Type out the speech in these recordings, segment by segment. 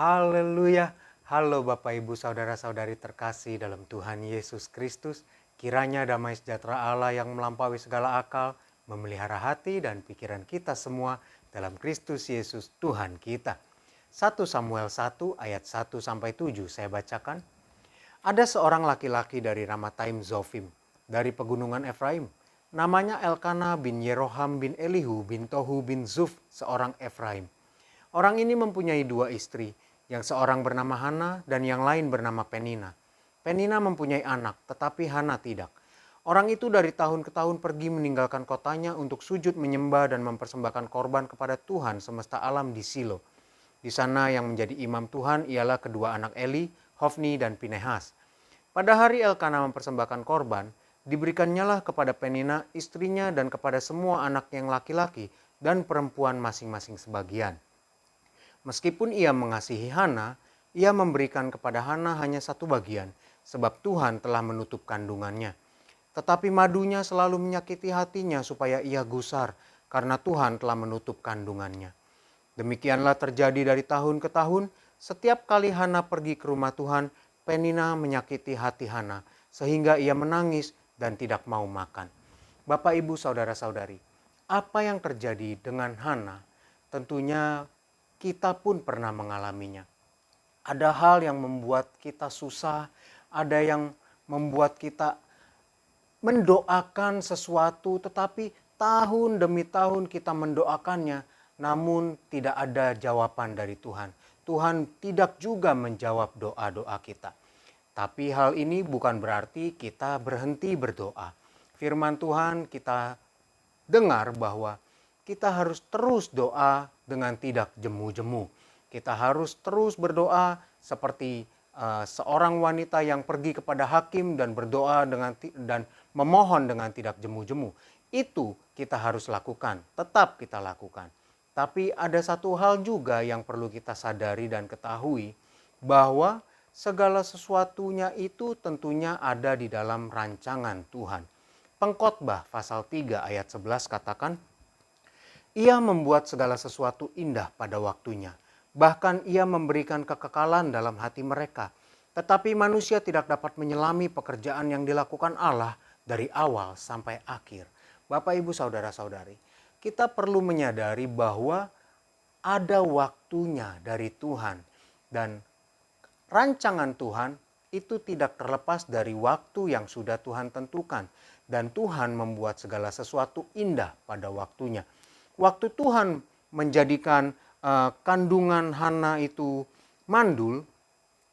Haleluya. Halo Bapak Ibu Saudara-saudari terkasih dalam Tuhan Yesus Kristus. Kiranya damai sejahtera Allah yang melampaui segala akal memelihara hati dan pikiran kita semua dalam Kristus Yesus Tuhan kita. 1 Samuel 1 ayat 1 sampai 7 saya bacakan. Ada seorang laki-laki dari Ramataim Zofim, dari pegunungan Efraim. Namanya Elkana bin Yeroham bin Elihu bin Tohu bin Zuf, seorang Efraim. Orang ini mempunyai dua istri, yang seorang bernama Hana dan yang lain bernama Penina. Penina mempunyai anak, tetapi Hana tidak. Orang itu dari tahun ke tahun pergi meninggalkan kotanya untuk sujud menyembah dan mempersembahkan korban kepada Tuhan semesta alam di Silo. Di sana yang menjadi imam Tuhan ialah kedua anak Eli, Hofni dan Pinehas. Pada hari Elkana mempersembahkan korban, diberikannya kepada Penina istrinya dan kepada semua anak yang laki-laki dan perempuan masing-masing sebagian. Meskipun ia mengasihi Hana, ia memberikan kepada Hana hanya satu bagian, sebab Tuhan telah menutup kandungannya. Tetapi madunya selalu menyakiti hatinya supaya ia gusar, karena Tuhan telah menutup kandungannya. Demikianlah terjadi dari tahun ke tahun, setiap kali Hana pergi ke rumah Tuhan, Penina menyakiti hati Hana, sehingga ia menangis dan tidak mau makan. Bapak, Ibu, Saudara-saudari, apa yang terjadi dengan Hana? Tentunya kita pun pernah mengalaminya. Ada hal yang membuat kita susah, ada yang membuat kita mendoakan sesuatu, tetapi tahun demi tahun kita mendoakannya, namun tidak ada jawaban dari Tuhan. Tuhan tidak juga menjawab doa-doa kita. Tapi hal ini bukan berarti kita berhenti berdoa. Firman Tuhan kita dengar bahwa kita harus terus doa dengan tidak jemu-jemu. Kita harus terus berdoa seperti seorang wanita yang pergi kepada hakim dan berdoa dan memohon dengan tidak jemu-jemu. Itu kita harus lakukan, tetap kita lakukan. Tapi ada satu hal juga yang perlu kita sadari dan ketahui, bahwa segala sesuatunya itu tentunya ada di dalam rancangan Tuhan. Pengkhotbah pasal 3 ayat 11 katakan, ia membuat segala sesuatu indah pada waktunya. Bahkan ia memberikan kekekalan dalam hati mereka. Tetapi manusia tidak dapat menyelami pekerjaan yang dilakukan Allah dari awal sampai akhir. Bapak, Ibu, Saudara-saudari, kita perlu menyadari bahwa ada waktunya dari Tuhan. Dan rancangan Tuhan itu tidak terlepas dari waktu yang sudah Tuhan tentukan. Dan Tuhan membuat segala sesuatu indah pada waktunya. Waktu Tuhan menjadikan kandungan Hana itu mandul,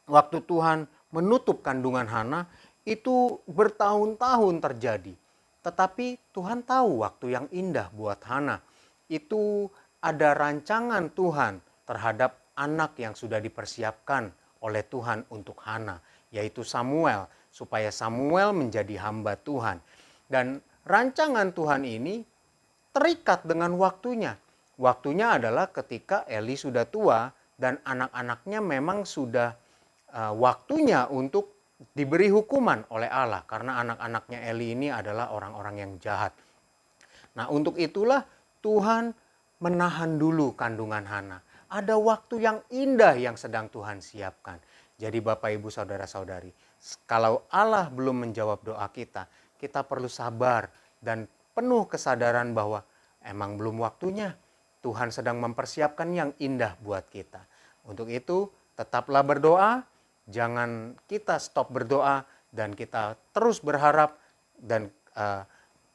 waktu Tuhan menutup kandungan Hana, itu bertahun-tahun terjadi. Tetapi Tuhan tahu waktu yang indah buat Hana. Itu ada rancangan Tuhan terhadap anak yang sudah dipersiapkan oleh Tuhan untuk Hana, yaitu Samuel, supaya Samuel menjadi hamba Tuhan. Dan rancangan Tuhan ini terikat dengan waktunya. Waktunya adalah ketika Eli sudah tua dan anak-anaknya memang sudah waktunya untuk diberi hukuman oleh Allah. Karena anak-anaknya Eli ini adalah orang-orang yang jahat. Nah, untuk itulah Tuhan menahan dulu kandungan Hana. Ada waktu yang indah yang sedang Tuhan siapkan. Jadi Bapak, Ibu, Saudara-saudari, kalau Allah belum menjawab doa kita, kita perlu sabar dan penuh kesadaran bahwa emang belum waktunya. Tuhan sedang mempersiapkan yang indah buat kita. Untuk itu, tetaplah berdoa, jangan kita stop berdoa, dan kita terus berharap dan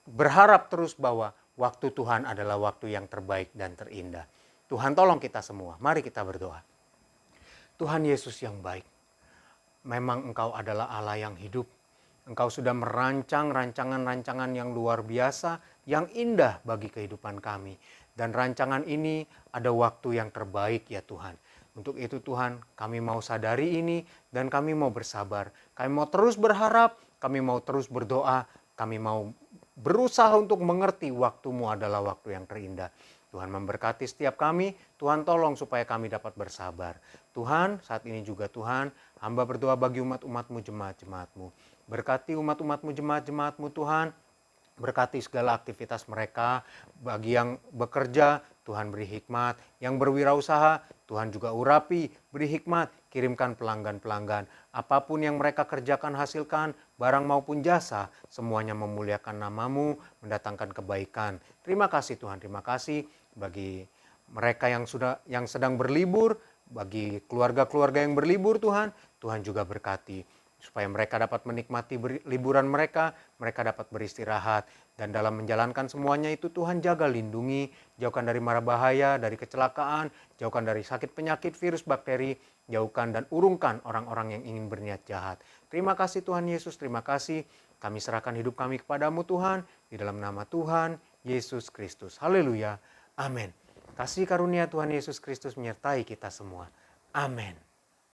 berharap terus bahwa waktu Tuhan adalah waktu yang terbaik dan terindah. Tuhan tolong kita semua. Mari kita berdoa. Tuhan Yesus yang baik, memang Engkau adalah Allah yang hidup. Engkau sudah merancang rancangan-rancangan yang luar biasa, yang indah bagi kehidupan kami. Dan rancangan ini ada waktu yang terbaik ya Tuhan. Untuk itu Tuhan, kami mau sadari ini dan kami mau bersabar. Kami mau terus berharap, kami mau terus berdoa, kami mau berusaha untuk mengerti waktu-Mu adalah waktu yang terindah. Tuhan memberkati setiap kami, Tuhan tolong supaya kami dapat bersabar. Tuhan, saat ini juga Tuhan, hamba berdoa bagi umat-umat-Mu, jemaat-jemaat-Mu. Berkati umat-umat-Mu, jemaat-jemaat-Mu Tuhan. Berkati segala aktivitas mereka, bagi yang bekerja, Tuhan beri hikmat. Yang berwirausaha, Tuhan juga urapi, beri hikmat, kirimkan pelanggan-pelanggan. Apapun yang mereka kerjakan, hasilkan, barang maupun jasa, semuanya memuliakan namamu, mendatangkan kebaikan. Terima kasih Tuhan, terima kasih bagi mereka yang sedang berlibur, bagi keluarga-keluarga yang berlibur Tuhan, Tuhan juga berkati. Supaya mereka dapat menikmati liburan mereka dapat beristirahat. Dan dalam menjalankan semuanya itu Tuhan jaga, lindungi, jauhkan dari mara bahaya, dari kecelakaan, jauhkan dari sakit penyakit, virus, bakteri, jauhkan dan urungkan orang-orang yang ingin berniat jahat. Terima kasih Tuhan Yesus, terima kasih. Kami serahkan hidup kami kepadamu Tuhan, di dalam nama Tuhan Yesus Kristus. Haleluya, amin. Kasih karunia Tuhan Yesus Kristus menyertai kita semua. Amin.